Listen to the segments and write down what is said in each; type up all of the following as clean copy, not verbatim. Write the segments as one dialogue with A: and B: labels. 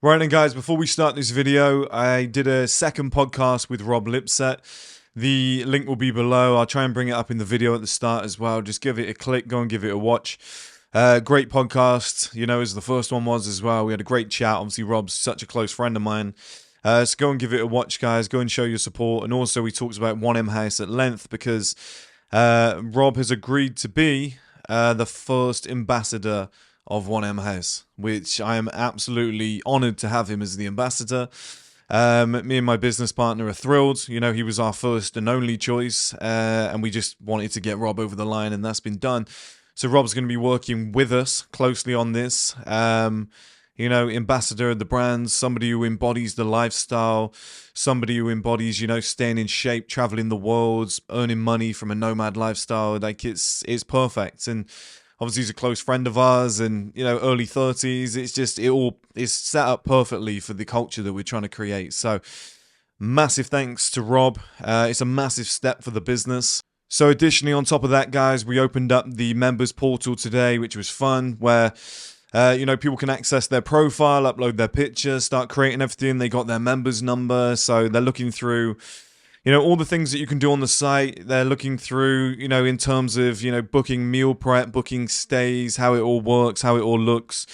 A: Right then, guys, before we start this video, I did a second podcast with Rob Lipset. The link will be below. I'll try and bring it up in the video at the start as well. Just give it a click, go and give it a watch. Great podcast, as the first one was as well. We had a great chat. Obviously, Rob's such a close friend of mine. So go and give it a watch, guys. Go and show your support. And also, we talked about 1M House at length because Rob has agreed to be the first ambassador of 1M House, which I am absolutely honored to have him as the ambassador. Me and my business partner are thrilled. He was our first and only choice, and we just wanted to get Rob over the line, and that's been done. So Rob's going to be working with us closely on this. Ambassador of the brand, somebody who embodies the lifestyle, somebody who embodies, staying in shape, traveling the world, earning money from a nomad lifestyle. Like it's perfect. And obviously, he's a close friend of ours, and early 30s. It's just it all is set up perfectly for the culture that we're trying to create. So, massive thanks to Rob. It's a massive step for the business. So, additionally, on top of that, guys, we opened up the members portal today, which was fun, where people can access their profile, upload their picture, start creating everything. They got their members number, so they're looking through all the things that you can do on the site. They're looking through, in terms of, booking meal prep, booking stays, how it all works, how it all looks.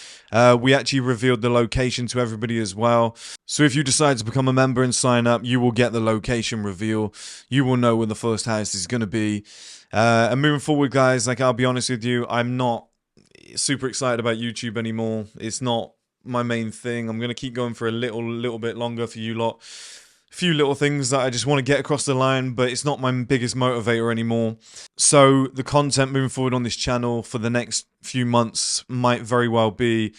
A: We actually revealed the location to everybody as well. So if you decide to become a member and sign up, you will get the location reveal. You will know where the first house is going to be. And moving forward, guys, I'll be honest with you, I'm not super excited about YouTube anymore. It's not my main thing. I'm going to keep going for a little bit longer for you lot. Few little things that I just want to get across the line, but it's not my biggest motivator anymore. So the content moving forward on this channel for the next few months might very well be,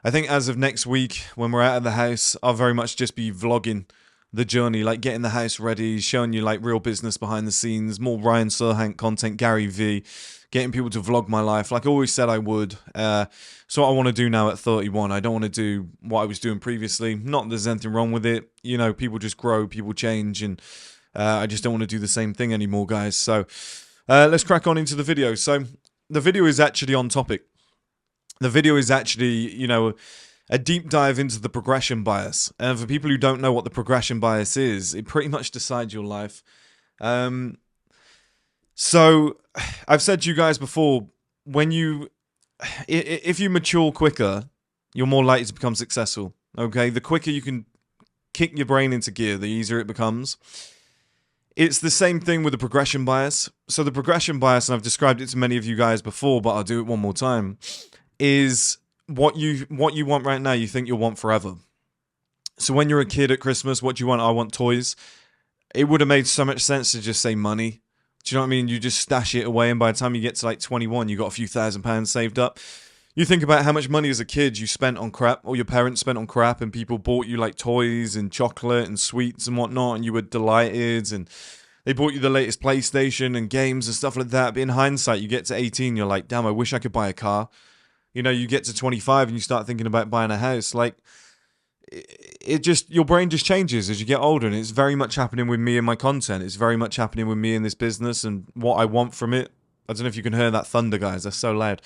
A: I think as of next week when we're out of the house, I'll very much just be vlogging the journey, like getting the house ready, showing you like real business behind the scenes, more Ryan Serhant content, Gary V, getting people to vlog my life like I always said I would. So what I want to do now at 31, I don't want to do what I was doing previously. Not that there's anything wrong with it. People just grow, people change, and I just don't want to do the same thing anymore, guys. So let's crack on into the video. So the video is actually on topic. The video is actually, a deep dive into the progression bias. And for people who don't know what the progression bias is, it pretty much decides your life. So I've said to you guys before, if you mature quicker, you're more likely to become successful. Okay, the quicker you can kick your brain into gear, the easier it becomes. It's the same thing with the progression bias. So the progression bias, and I've described it to many of you guys before, but I'll do it one more time, is what you want right now, you think you'll want forever. So when you're a kid at Christmas, what do you want? I want toys. It would have made so much sense to just say money. Do you know what I mean? You just stash it away, and by the time you get to like 21, you got a few £1,000s saved up. You think about how much money as a kid you spent on crap, or your parents spent on crap, and people bought you like toys and chocolate and sweets and whatnot, and you were delighted, and they bought you the latest PlayStation and games and stuff like that. But in hindsight, you get to 18, you're like, damn, I wish I could buy a car. You get to 25 and you start thinking about buying a house. Like, your brain just changes as you get older, and it's very much happening with me and my content. It's very much happening with me in this business and what I want from it. I don't know if you can hear that thunder, guys. That's so loud.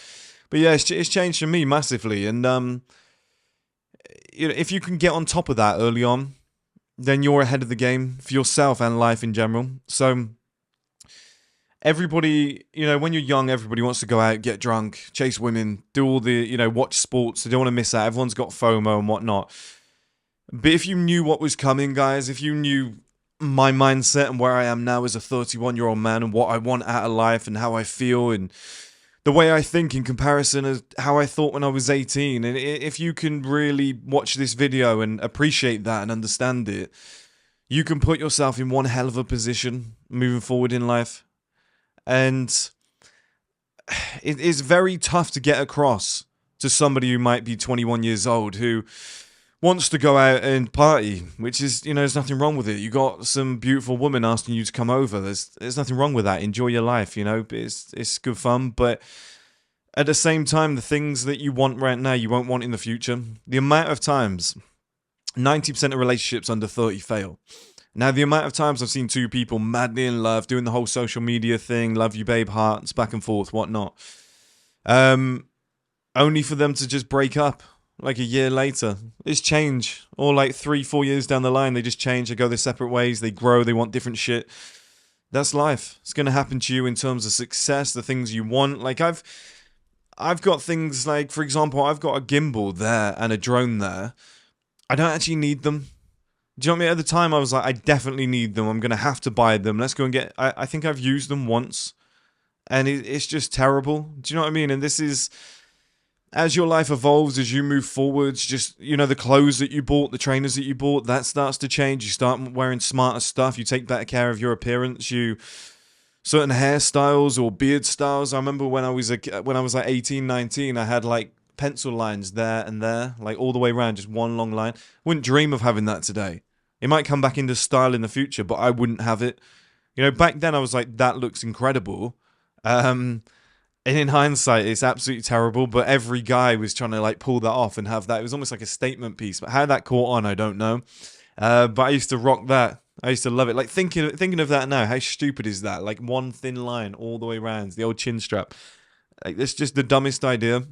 A: But yeah, it's changed for me massively. And if you can get on top of that early on, then you're ahead of the game for yourself and life in general. So everybody, when you're young, everybody wants to go out, get drunk, chase women, do all the, watch sports. They don't want to miss out. Everyone's got FOMO and whatnot. But if you knew what was coming, guys, if you knew my mindset and where I am now as a 31-year-old man and what I want out of life and how I feel and the way I think in comparison to how I thought when I was 18, and if you can really watch this video and appreciate that and understand it, you can put yourself in one hell of a position moving forward in life. And it is very tough to get across to somebody who might be 21 years old who wants to go out and party, which is, there's nothing wrong with it. You got some beautiful woman asking you to come over. There's nothing wrong with that. Enjoy your life, it's good fun. But at the same time, the things that you want right now, you won't want in the future. The amount of times, 90% of relationships under 30 fail. Now, the amount of times I've seen two people madly in love, doing the whole social media thing, love you babe, hearts, back and forth, whatnot, only for them to just break up like a year later. It's change. Or like 3, 4 years down the line, they just change. They go their separate ways. They grow. They want different shit. That's life. It's going to happen to you in terms of success, the things you want. Like I've got things like, for example, I've got a gimbal there and a drone there. I don't actually need them. Do you know what I mean? At the time, I was like, I definitely need them. I'm going to have to buy them. Let's go and get... I think I've used them once. And it's just terrible. Do you know what I mean? And this is... As your life evolves, as you move forwards, just, you know, the clothes that you bought, the trainers that you bought, that starts to change. You start wearing smarter stuff. You take better care of your appearance. Certain hairstyles or beard styles. I remember when I was like 18, 19, I had like pencil lines there and there, like all the way around, just one long line. Wouldn't dream of having that today. It might come back into style in the future, but I wouldn't have it. You know, back then I was like, that looks incredible. And in hindsight, it's absolutely terrible, but every guy was trying to like pull that off and have that. It was almost like a statement piece, but how that caught on, I don't know. But I used to rock that. I used to love it. Like thinking of that now, how stupid is that? Like one thin line all the way around, the old chin strap. Like that's just the dumbest idea.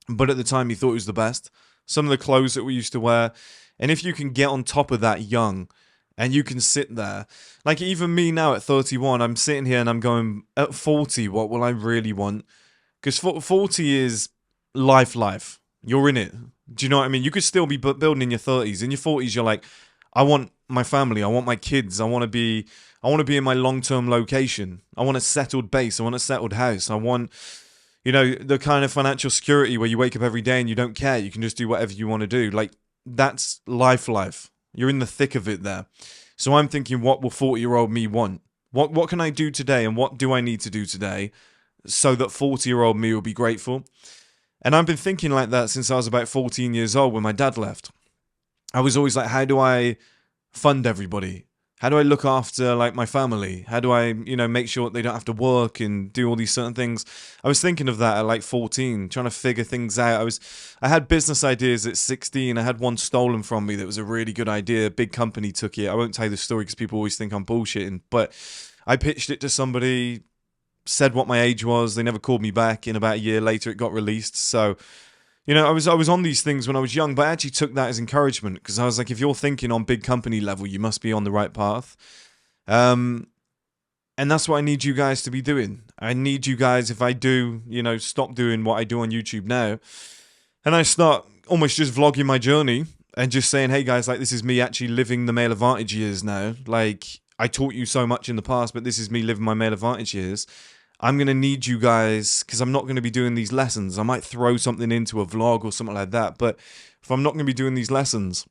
A: But at the time, you thought it was the best. Some of the clothes that we used to wear, and if you can get on top of that young, and you can sit there, like even me now at 31, I'm sitting here and I'm going, at 40, what will I really want? Because 40 is life. You're in it. Do you know what I mean? You could still be building in your 30s. In your 40s, you're like, I want my family. I want my kids. I want to be in my long-term location. I want a settled base. I want a settled house. I want, you know, the kind of financial security where you wake up every day and you don't care. You can just do whatever you want to do. Like, that's life. You're in the thick of it there. So I'm thinking, what will 40-year-old me want? What can I do today, and what do I need to do today so that 40-year-old me will be grateful? And I've been thinking like that since I was about 14 years old when my dad left. I was always like, how do I fund everybody? How do I look after like my family? How do I, you know, make sure they don't have to work and do all these certain things? I was thinking of that at like 14, trying to figure things out. I had business ideas at 16. I had one stolen from me that was a really good idea. A big company took it. I won't tell you the story because people always think I'm bullshitting, but I pitched it to somebody, said what my age was. They never called me back. In about a year later, it got released. So, you know, I was on these things when I was young, but I actually took that as encouragement because I was like, if you're thinking on big company level, you must be on the right path. And that's what I need you guys to be doing. I need you guys, if I do, you know, stop doing what I do on YouTube now, and I start almost just vlogging my journey and just saying, hey guys, like this is me actually living the male advantage years now. Like I taught you so much in the past, but this is me living my male advantage years. I'm going to need you guys, because I'm not going to be doing these lessons. I might throw something into a vlog or something like that, but if I'm not going to be doing these lessons,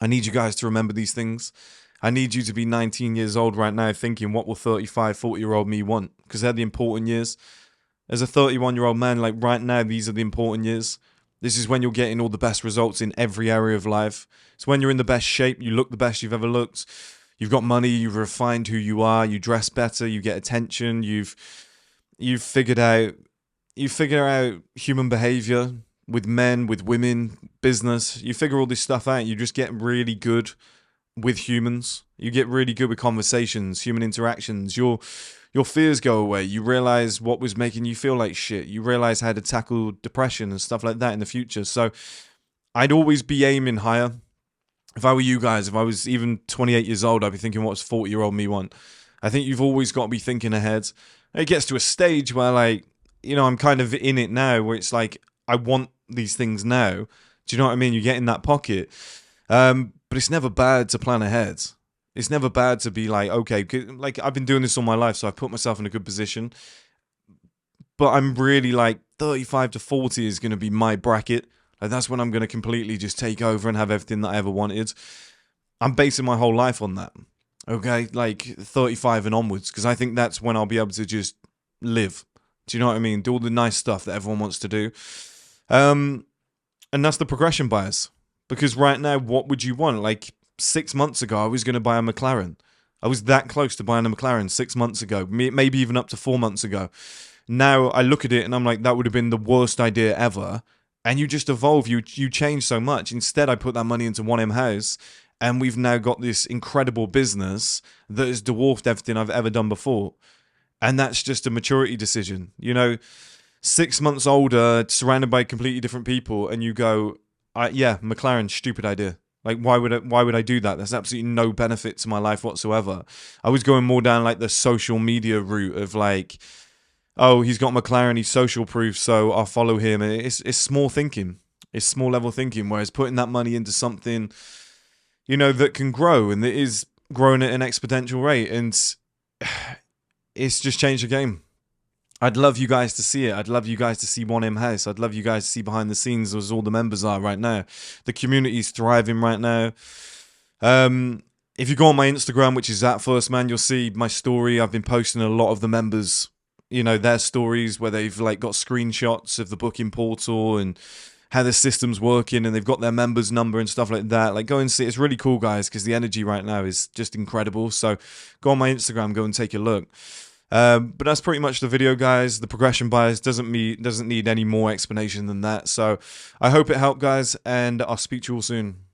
A: I need you guys to remember these things. I need you to be 19 years old right now thinking, what will 35, 40-year-old me want? Because they're the important years. As a 31-year-old man, like right now, these are the important years. This is when you're getting all the best results in every area of life. It's when you're in the best shape, you look the best you've ever looked. You've got money, you've refined who you are, you dress better, you get attention, you've figured out human behavior with men, with women, business. You figure all this stuff out, you just get really good with humans. You get really good with conversations, human interactions. Your fears go away. You realize what was making you feel like shit. You realize how to tackle depression and stuff like that in the future. So I'd always be aiming higher. If I were you guys, if I was even 28 years old, I'd be thinking, what's 40-year-old me want? I think you've always got to be thinking ahead. It gets to a stage where, like, you know, I'm kind of in it now, where it's like, I want these things now. Do you know what I mean? You get in that pocket. But it's never bad to plan ahead. It's never bad to be like, okay, like I've been doing this all my life, so I put myself in a good position. But I'm really like 35 to 40 is going to be my bracket. Like that's when I'm going to completely just take over and have everything that I ever wanted. I'm basing my whole life on that. Okay, like 35 and onwards, because I think that's when I'll be able to just live. Do you know what I mean? Do all the nice stuff that everyone wants to do. And that's the progression bias. Because right now, what would you want? Like 6 months ago, I was going to buy a McLaren. I was that close to buying a McLaren 6 months ago, maybe even up to 4 months ago. Now I look at it and I'm like, that would have been the worst idea ever. And you just evolve, you change so much. Instead, I put that money into 1M House, and we've now got this incredible business that has dwarfed everything I've ever done before. And that's just a maturity decision. You know, 6 months older, surrounded by completely different people, and you go, yeah, McLaren, stupid idea. Like, why would I do that? There's absolutely no benefit to my life whatsoever. I was going more down like the social media route of like, oh, he's got McLaren, he's social proof, so I'll follow him. And it's small thinking. It's small level thinking. Whereas putting that money into something, that can grow and that is growing at an exponential rate, and it's just changed the game. I'd love you guys to see it. I'd love you guys to see 1M House. I'd love you guys to see behind the scenes as all the members are right now. The community's thriving right now. If you go on my Instagram, which is @firstman, you'll see my story. I've been posting a lot of the members, their stories where they've like got screenshots of the booking portal and how the system's working, and they've got their members number and stuff like that. Like, go and see. It's really cool, guys, because the energy right now is just incredible. So go on my Instagram, go and take a look. But that's pretty much the video, guys. The progression bias doesn't need any more explanation than that. So I hope it helped, guys, and I'll speak to you all soon.